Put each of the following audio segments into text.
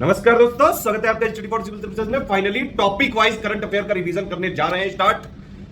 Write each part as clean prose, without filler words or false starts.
नमस्कार दोस्तों, स्वागत है आपका इंस्टीट्यूट फॉर सिविल सर्विसेज में। Finally topic wise current affair का रिवीजन करने जा रहे हैं स्टार्ट।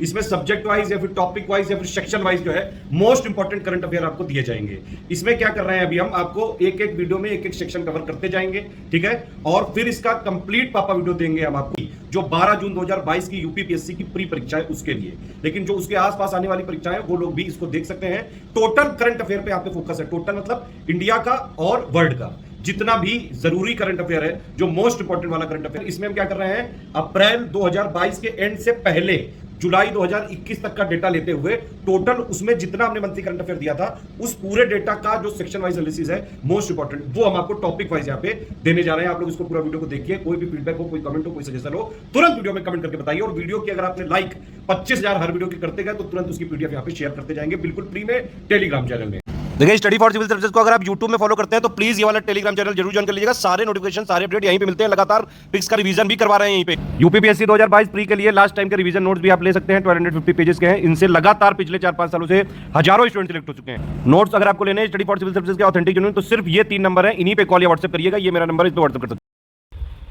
इसमें सब्जेक्ट वाइज या फिर टॉपिक वाइज या फिर सेक्शन वाइज जो है मोस्ट इंपॉर्टेंट करंट अफेयर आपको दिए जाएंगे। इसमें क्या कर रहे हैं, अभी हम आपको एक एक वीडियो में एक एक सेक्शन कवर करते जाएंगे, ठीक है। और फिर इसका कंप्लीट पापा वीडियो देंगे हम आपको, जो 12 जून 2022 की यूपीपीएससी की प्री परीक्षा है उसके लिए। लेकिन जो उसके आसपास आने वाली परीक्षाएं वो लोग भी इसको देख सकते हैं। टोटल करंट अफेयर पे आप पे फोकस है। टोटल मतलब इंडिया का और वर्ल्ड का जितना भी जरूरी करंट अफेयर है, जो मोस्ट इंपॉर्टेंट वाला करंट अफेयर, इसमें हम क्या कर रहे हैं, अप्रैल 2022 के एंड से पहले जुलाई 2021 तक का डेटा लेते हुए टोटल उसमें जितना हमने मंथली करंट अफेयर दिया था उस पूरे डेटा का जो सेक्शन वाइज एनालिसिस है मोस्ट इंपॉर्टेंट, वो हम आपको टॉपिक वाइज यहां पे देने जा रहे हैं। आप लोग इसको पूरा वीडियो को देखिए। कोई भी फीडबैक हो, कोई कमेंट हो, कोई सजेशन हो, तुरंत वीडियो में कमेंट करके बताइए। और वीडियो की अगर आपने लाइक 25,000 हर वीडियो की करते गए तो तुरंत उसकी पीडीएफ यहां पे शेयर करते जाएंगे, बिल्कुल फ्री में टेलीग्राम चैनल में। देखिए, स्टडी फॉर सिविल सर्विसेज को अगर आप YouTube में फॉलो करते हैं तो प्लीज ये वाला टेलीग्राम चैनल जरूर ज्वाइन कर लीजिएगा। सारे नोटिफिकेशन, सारे अपडेट यहीं पे मिलते हैं। लगातार पिक्स का रिवीजन भी करवा रहे हैं यहीं पे। यूपीपीएससी 2022 प्री के लिए लास्ट टाइम के रिवीजन नोट्स भी आप ले सकते हैं। 1250 पेजेस के हैं। इनसे लगातार पिछले 4-5 सालों से हजारों स्टूडेंट सिलेक्ट हो चुके हैं। नोट्स अगर आपको लेने हैं स्टडी फॉर सिविल सर्विसेज के ऑथेंटिक जेन्युइन, तो सिर्फ ये 3 नंबर है, इन्हीं पे कॉल या व्हाट्सएप करिएगा। ये मेरा नंबर है, इस पे व्हाट्सएप कर सकते हैं।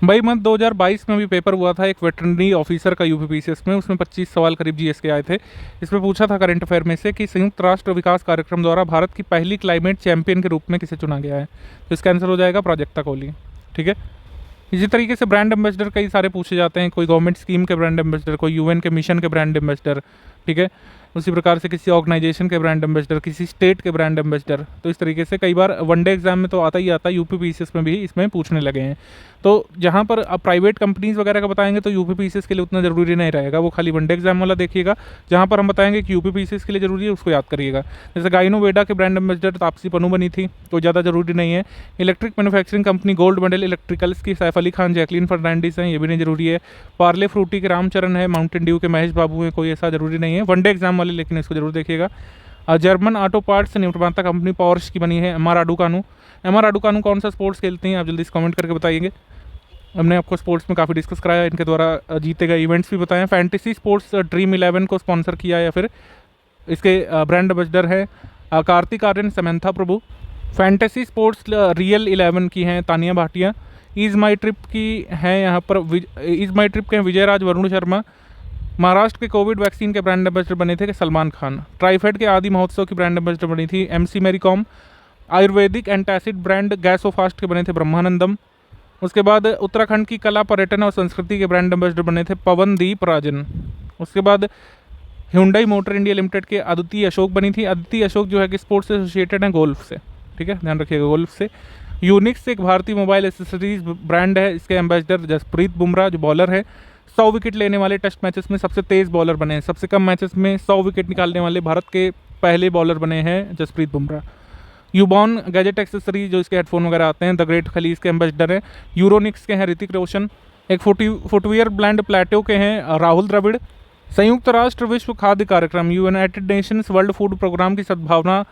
मई मंथ 2022 में भी पेपर हुआ था एक वेटरनरी ऑफिसर का यूपीपीसीएस में। उसमें 25 सवाल करीब जीएस के आए थे। इसमें पूछा था करंट अफेयर में से कि संयुक्त राष्ट्र विकास कार्यक्रम द्वारा भारत की पहली क्लाइमेट चैंपियन के रूप में किसे चुना गया है। तो इसका आंसर हो जाएगा प्राजक्ता कोहली, ठीक है। इसी तरीके से ब्रांड एम्बेसडर कई सारे पूछे जाते हैं। कोई गवर्नमेंट स्कीम के ब्रांड एम्बेसडर, कोई यूएन के मिशन के ब्रांड एम्बेसडर, ठीक है। उसी प्रकार से किसी ऑर्गेनाइजेशन के ब्रांड एम्बेसडर, किसी स्टेट के ब्रांड एम्बेसडर। तो इस तरीके से कई बार वनडे एग्जाम में तो आता ही आता है, यूपीपीसीएस में भी इसमें पूछने लगे हैं। तो जहाँ पर आप प्राइवेट कंपनीज वगैरह का बताएंगे तो यूपीपीसीएस के लिए उतना ज़रूरी नहीं रहेगा, वो खाली वनडे एग्जाम वाला देखिएगा। जहाँ पर हम बताएंगे कि यूपीपीसीएस के लिए ज़रूरी है उसको याद करिएगा। जैसे गाइनोवेडा के ब्रांड एम्बेसडर तापसी पन्नू बनी थी, तो ज़्यादा ज़रूरी नहीं है। Electric manufacturing company gold medal electricals की सैफ अली खान, जैकलीन फर्नांडिस हैं, ये भी नहीं ज़रूरी है। पार्ले फ्रूटी के रामचरण है, माउंटेन ड्यू के महेश बाबू हैं, कोई ऐसा ज़रूरी नहीं है वनडे एग्जाम वाले, लेकिन इसको जरूर देखिएगा। जर्मन ऑटो पार्ट्स निर्माता कंपनी पॉर्श की बनी है एमआर राडुकानु। एमआर राडुकानु कौन सा स्पोर्ट्स खेलते हैं, आप जल्दी से कमेंट करके बताइएगा। हमने आपको स्पोर्ट्स में काफ़ी डिस्कस कराया, इनके द्वारा जीते गए इवेंट्स भी बताएं। फैंटेसी स्पोर्ट्स ड्रीम 11 को स्पॉन्सर किया या फिर इसके ब्रांड एम्बेसडर है कार्तिक आर्यन, समंथा प्रभु। फैंटेसी स्पोर्ट्स रियल 11 की हैं तानिया भाटिया। ईज माई ट्रिप की हैं यहाँ पर ईज माई ट्रिप के हैं विजय राज, वरुण शर्मा। महाराष्ट्र के कोविड वैक्सीन के ब्रांड एम्बेसडर बने थे सलमान खान। ट्राइफेड के आदि महोत्सव की ब्रांड एम्बेसडर बनी थी MC Mary Kom. Ayurvedic antacid brand Gasofast के बने थे ब्रह्मानंदम। उसके बाद उत्तराखंड की कला, पर्यटन और संस्कृति के ब्रांड एम्बेसडर बने थे पवनदीप राजन। उसके बाद ह्युंडई मोटर इंडिया लिमिटेड के अदिति अशोक बनी थी। अदिति अशोक जो है कि स्पोर्ट्स से एसोसिएटेड है, गोल्फ से, ठीक है, ध्यान रखिएगा गोल्फ से। यूनिक्स एक भारतीय मोबाइल एसेसरीज ब्रांड है, इसके एम्बेसडर जसप्रीत बुमराह जो बॉलर है। 100 विकेट लेने वाले टेस्ट मैचेस में सबसे तेज़ बॉलर बने हैं। सबसे कम मैचेस में 100 विकेट निकालने वाले भारत के पहले बॉलर बने हैं जसप्रीत बुमराह। यूबॉन गैजेट एक्सेसरी जो इसके हेडफोन वगैरह आते हैं, द ग्रेट खली इसके एम्बेसडर हैं। यूरोनिक्स के हैं ऋतिक रोशन। एक फुटवियर ब्रांड प्लेटो के हैं राहुल द्रविड़। संयुक्त राष्ट्र विश्व खाद्य कार्यक्रम United Nations World Food Programme की सद्भावना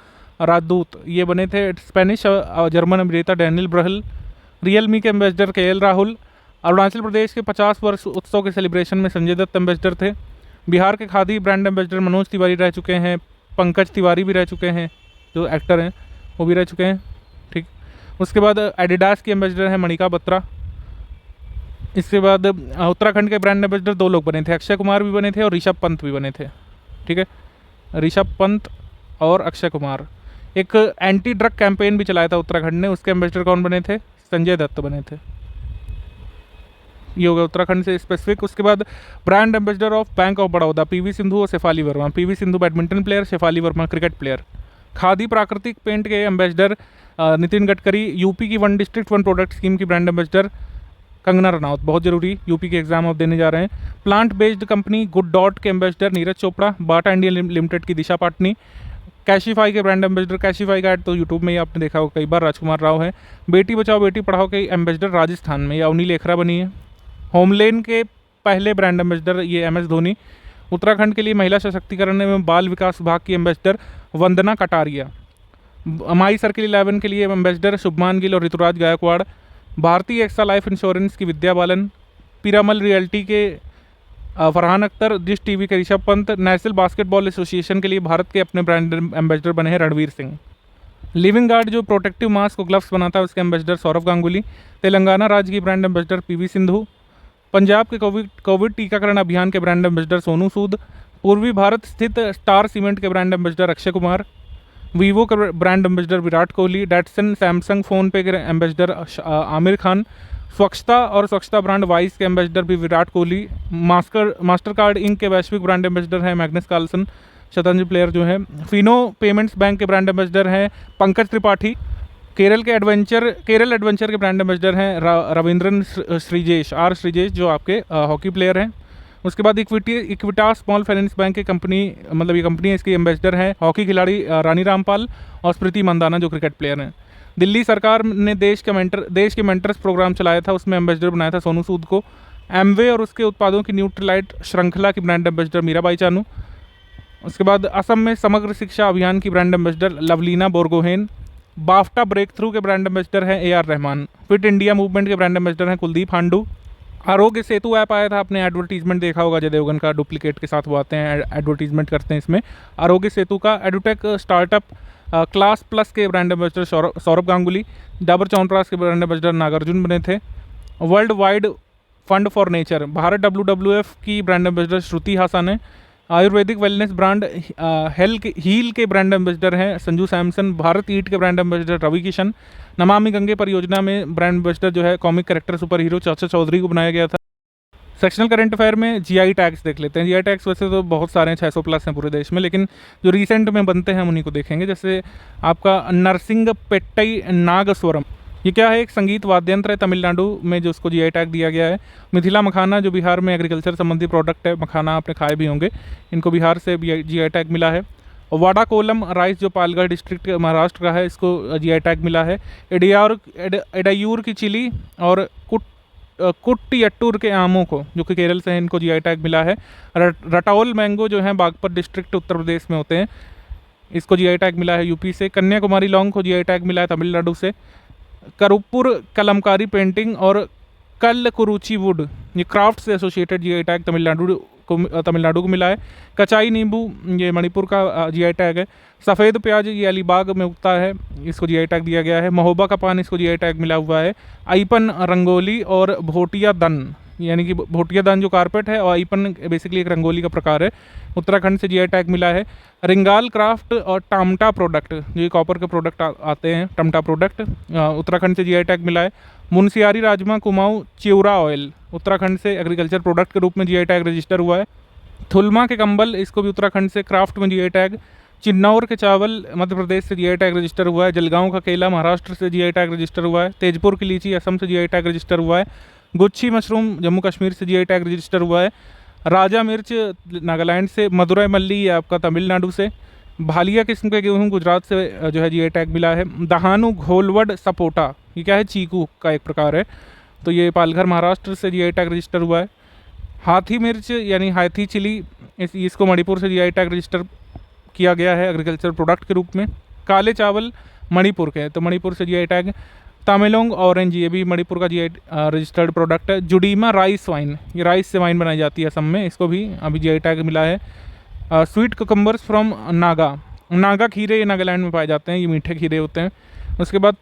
राजदूत, ये बने थे स्पेनिश जर्मन अभिनेता डैनियल ब्रहल। रियलमी के ambassador K L Rahul. Arunachal Pradesh के 50 वर्ष उत्सव के सेलिब्रेशन में संजय दत्त एम्बेसडर थे। बिहार के खादी ब्रांड एम्बेसडर मनोज तिवारी रह चुके हैं। पंकज तिवारी भी रह चुके हैं, जो एक्टर हैं वो भी रह चुके हैं, ठीक। उसके बाद एडिडास की एम्बेसडर है मणिका बत्रा। इसके बाद उत्तराखंड के ब्रांड एम्बेसडर 2 लोग बने थे, अक्षय कुमार भी बने थे और ऋषभ पंत भी बने थे, ठीक है। ऋषभ पंत और अक्षय कुमार। एक एंटी ड्रग कैंपेन भी चलाया था उत्तराखंड ने, उसके एम्बेसडर कौन बने थे, संजय दत्त बने थे। ये हो गया उत्तराखंड से स्पेसिफिक। उसके बाद brand ambassador of Bank of Baroda PV Sindhu और Shefali Verma. PV Sindhu badminton player, Shefali Verma cricket player. Khadi Prakritik paint के एम्बेसडर नितिन गडकरी। यूपी की 1 डिस्ट्रिक्ट 1 प्रोडक्ट स्कीम की ब्रांड एम्बेसडर कंगना रनौत, बहुत जरूरी, यूपी के एग्जाम आप देने जा रहे हैं। Plant based company Good Dot के ambassador Neeraj Chopra. Bata India Limited की दिशा पाटनी। कैशिफाई के ब्रांड एम्बेसडर, कैशिफाई का ऐड तो यूट्यूब में ही आपने देखा होगा कई बार, राजकुमार राव है। बेटी बचाओ बेटी पढ़ाओ के एम्बेसडर राजस्थान में ये अवनी लेखरा बनी है। होमलेन के पहले ब्रांड एम्बेसडर ये एम एस धोनी। उत्तराखंड के लिए महिला सशक्तिकरण एवं बाल विकास विभाग की एम्बेसडर वंदना कटारिया। माई सर्किल 11 के लिए एम्बेसडर शुभमान गिल और ऋतुराज गायकवाड़। भारतीय एक्सा लाइफ इंश्योरेंस की विद्या बालन। पिरामल रियल्टी के फरहान अख्तर। डिश टीवी के Rishabh Pant. National basketball association के लिए भारत के अपने ब्रांड एम्बेसडर बने हैं रणवीर सिंह। लिविंग गार्ड जो प्रोटेक्टिव मास्क और ग्लव्स बनाता है उसके एम्बेसडर सौरव गांगुली। तेलंगाना राज्य की brand ambassador PV Sindhu. Punjab के कोविड टीकाकरण अभियान के ब्रांड एम्बेसडर सोनू सूद। पूर्वी भारत स्थित स्टार सीमेंट के brand ambassador Akshay Kumar. Vivo के brand ambassador Virat Kohli. Datsun Samsung PhonePe के एम्बेसडर आमिर खान। स्वच्छता और स्वच्छता ब्रांड वाइस के एम्बेसडर भी Virat Kohli. Mastercard Inc के वैश्विक ब्रांड एम्बेसडर हैं मैग्नस कार्लसन, शतरंज प्लेयर जो है। फिनो पेमेंट्स बैंक के ब्रांड एम्बेसडर हैं पंकज त्रिपाठी। केरल एडवेंचर के ब्रांड एम्बेसडर हैं रविंद्रन श्रीजेश जो आपके हॉकी प्लेयर हैं। उसके बाद इक्विटा स्मॉल फाइनेंस बैंक की कंपनी, मतलब ये कंपनी है, इसकी एम्बेसडर हैं हॉकी खिलाड़ी रानी रामपाल और स्मृति मंदाना जो क्रिकेट प्लेयर हैं। दिल्ली सरकार ने देश के मेंटर्स प्रोग्राम चलाया था, उसमें एम्बेसडर बनाया था सोनू सूद को। एमवे और उसके उत्पादों की न्यूट्रीलाइट श्रृंखला की ब्रांड एम्बेसडर मीराबाई चानू। उसके बाद असम में समग्र शिक्षा अभियान की brand ambassador Lovlina Borgohain. BAFTA breakthrough के ब्रांड एम्बेसडर हैं AR Rahman. Fit India Movement के ब्रांड एम्बेसडर हैं कुलदीप हांडू। आरोग्य सेतु ऐप आया था, आपने एडवर्टीजमेंट देखा होगा, अजय देवगन का डुप्लीकेट के साथ वो आते हैं, एडवर्टीजमेंट करते हैं इसमें। आरोग्य सेतु का एडुटेक स्टार्टअप क्लास प्लस के ब्रांड एम्बेसडर सौरभ गांगुली। डाबर च्यवनप्राश के ब्रांड एम्बेसडर नागार्जुन बने थे। World wide fund for nature Bharat WWF की ब्रांड एम्बेसडर श्रुति हासन है। आयुर्वेदिक वेलनेस ब्रांड हील के ब्रांड एम्बेसडर हैं संजू सैमसन। भारत ईट के ब्रांड एम्बेसडर रवि किशन। नमामि गंगे परियोजना में ब्रांड एम्बेसडर जो है कॉमिक कैरेक्टर सुपर हीरो चाचा चौधरी को बनाया गया था। सेक्शनल करंट अफेयर में GI टैग्स देख लेते हैं। GI टैग्स वैसे तो बहुत सारे हैं, 600 प्लस हैं पूरे देश में, लेकिन जो रिसेंट में बनते हैं हम उन्हीं को देखेंगे। जैसे आपका नरसिंग पेट्टई नागस्वरम, ये क्या है? एक संगीत वाद्य यंत्र है तमिलनाडु में जो उसको GI टैग दिया गया है। मिथिला मखाना जो बिहार में एग्रीकल्चर संबंधी प्रोडक्ट है, मखाना आपने खाए भी होंगे, इनको बिहार से GI टैग मिला है। वाडा कोलम राइस जो पालगढ़ डिस्ट्रिक्ट महाराष्ट्र का है, इसको GI टैग मिला है। एडायूर की चिली और कुट्टियट्टूर के आमों को जो कि केरल से हैं, इनको GI टैग मिला है। रटाउल मैंगो जो है बागपत डिस्ट्रिक्ट उत्तर प्रदेश में होते हैं, इसको GI टैग मिला है यूपी से। कन्याकुमारी लौंग को GI टैग मिला है तमिलनाडु से। करुपुर कलमकारी पेंटिंग और कल्लकुरुची वुड ये क्राफ्ट से एसोसिएटेड GI टैग तमिलनाडु को मिला है। कचाई नींबू ये मणिपुर का GI टैग है। सफ़ेद प्याज ये अलीबाग में उगता है, इसको GI टैग दिया गया है। महोबा का पान, इसको GI टैग मिला हुआ है। आईपन रंगोली और भोटिया दन, यानी कि भोटिया दन जो कारपेट है और आईपन बेसिकली एक रंगोली का प्रकार है, उत्तराखंड से GI टैग मिला है। रिंगाल क्राफ्ट और टामटा प्रोडक्ट जो कॉपर के प्रोडक्ट आते हैं, टमटा प्रोडक्ट उत्तराखंड से GI टैग मिला है। मुनसियारी राजमा कुमाऊँ चिउरा ऑयल उत्तराखंड से एग्रीकल्चर प्रोडक्ट के रूप में GI टैग रजिस्टर हुआ है। थुलमा के कंबल, इसको भी उत्तराखंड से क्राफ्ट में GI टैग। चिन्नौर के चावल मध्य प्रदेश से GI टैग रजिस्टर हुआ है। जलगांव का केला महाराष्ट्र से GI टैग रजिस्टर हुआ है। तेजपुर की लीची असम से GI टैग रजिस्टर हुआ है। गुच्छी मशरूम जम्मू कश्मीर से GI टैग रजिस्टर हुआ है। राजा मिर्च नागालैंड से। मदुरई मल्ली ये आपका तमिलनाडु से। भालिया किस्म के गेहूँ गुजरात से जो है GI टैग मिला है। दहानु घोलवड सपोटा ये क्या है? चीकू का एक प्रकार है, तो ये पालघर महाराष्ट्र से GI टैग रजिस्टर हुआ है। हाथी मिर्च यानी हाथी चिली, इसको मणिपुर से GI टैग रजिस्टर किया गया है एग्रीकल्चर प्रोडक्ट के रूप में। काले चावल मणिपुर के हैं, तो मणिपुर से GI टैग। तमिलोंग ऑरेंज ये भी मणिपुर का GI रजिस्टर्ड प्रोडक्ट है। जुडीमा राइस वाइन, ये राइस से वाइन बनाई जाती है असम में, इसको भी अभी GI टैग मिला है। स्वीट कुकम्बर्स फ्रॉम नागा खीरे ये नागालैंड में पाए जाते हैं, ये मीठे खीरे होते हैं। उसके बाद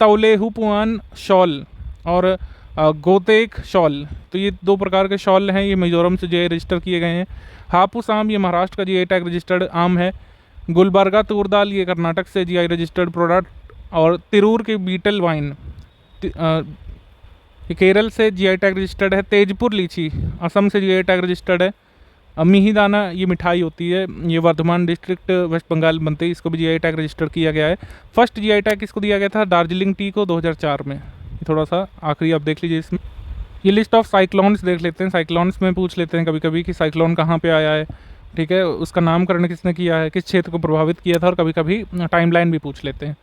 तौलेहुपुआन शॉल और गोतेक शॉल, तो ये दो प्रकार के शॉल हैं, ये मिजोरम से GI रजिस्टर किए गए हैं। हापुस आम ये महाराष्ट्र का GI टैग रजिस्टर्ड आम है। गुलबर्गा तूर दाल ये कर्नाटक से GI रजिस्टर्ड प्रोडक्ट। और तिरूर के बीटल वाइन ये केरल से GI टैग रजिस्टर्ड है। तेजपुर लीची असम से GI टैग रजिस्टर्ड है। मिहिदाना ये मिठाई होती है, ये वर्धमान डिस्ट्रिक्ट वेस्ट बंगाल बनती है, इसको भी GI टैग रजिस्टर किया गया है। फर्स्ट GI टैग किसको दिया गया था? दार्जिलिंग टी को 2004 में। थोड़ा सा आखिरी आप देख लीजिए इसमें। ये लिस्ट ऑफ साइक्लोन्स देख लेते हैं। साइक्लोन्स में पूछ लेते हैं कभी कभी कि साइक्लोन कहाँ पे आया है, ठीक है, उसका नामकरण किसने किया है, किस क्षेत्र को प्रभावित किया था, और कभी कभी टाइमलाइन भी पूछ लेते हैं।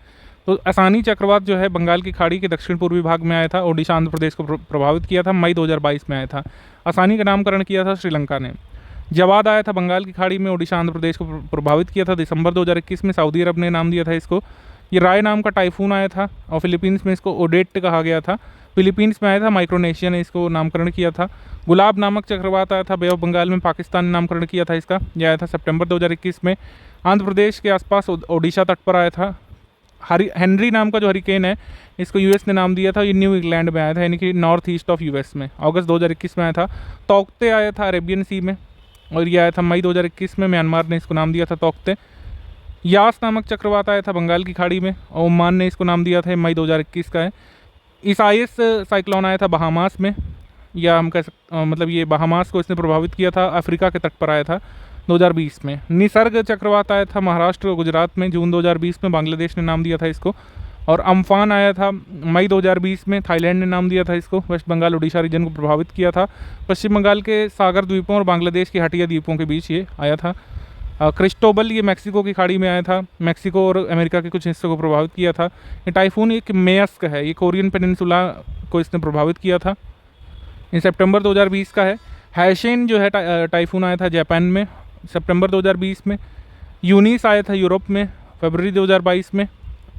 तो आसानी चक्रवात जो है बंगाल की खाड़ी के दक्षिण पूर्वी भाग में आया था, ओडिशा आंध्र प्रदेश को प्रभावित किया था, मई 2022 में आया था। आसानी का नामकरण किया था श्रीलंका ने। जवाद आया था बंगाल की खाड़ी में, ओडिशा आंध्र प्रदेश को प्रभावित किया था दिसंबर 2021 में, सऊदी अरब ने नाम दिया था इसको। ये राय नाम का टाइफून आया था और फिलीपींस में इसको ओडेट कहा गया था। फिलीपींस में आया था, माइक्रोनेशिया ने इसको नामकरण किया था। गुलाब नामक चक्रवात आया था बे ऑफ बंगाल में, पाकिस्तान ने नामकरण किया था इसका, यह आया था सितंबर 2021 में। आंध्र प्रदेश के आसपास ओडिशा तट पर आया था। हेनरी नाम का जो हरिकेन है, इसको यूएस ने नाम दिया था। ये न्यू इंग्लैंड में आया था, यानी कि नॉर्थ ईस्ट ऑफ यूएस में। अगस्त 2021 में आया था। तौकते आया था अरेबियन सी में, और ये आया था मई 2021 में। म्यांमार ने इसको नाम दिया था तौकते। यास नामक चक्रवात आया था बंगाल की खाड़ी में, और ओमान ने इसको नाम दिया था। मई 2021 का है। इसाइस साइक्लोन आया था बहामास में, या हम मतलब ये बहामास को इसने प्रभावित किया था। अफ्रीका के तट पर आया था 2020 में। निसर्ग चक्रवात आया था महाराष्ट्र और गुजरात में, जून 2020 में। बांग्लादेश ने नाम दिया था इसको। और अम्फान आया था मई 2020 में, थाईलैंड ने नाम दिया था इसको। वेस्ट बंगाल उड़ीसा रीजन को प्रभावित किया था। पश्चिम बंगाल के सागर द्वीपों और बांग्लादेश के हटिया द्वीपों के बीच ये आया था। क्रिस्टोबल ये मैक्सिको की खाड़ी में आया था। मैक्सिको और अमेरिका के कुछ हिस्सों को प्रभावित किया था। ये टाइफून एक मेयस्क है, ये कोरियन पेनिनसुला को इसने प्रभावित किया था। ये सितंबर 2020 का है। हैशेन जो है टाइफून आया था जापान में सितंबर 2020 में। यूनिस आया था यूरोप में फरवरी 2022 में।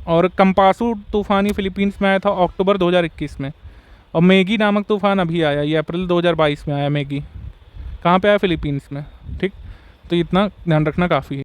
और कंपासू तूफ़ान ये फिलीपींस में आया था अक्टूबर 2021 में। और मैगी नामक तूफ़ान अभी आया, ये अप्रैल 2022 में आया। मैगी कहाँ पे आया? फिलीपींस में। ठीक, तो इतना ध्यान रखना काफ़ी है।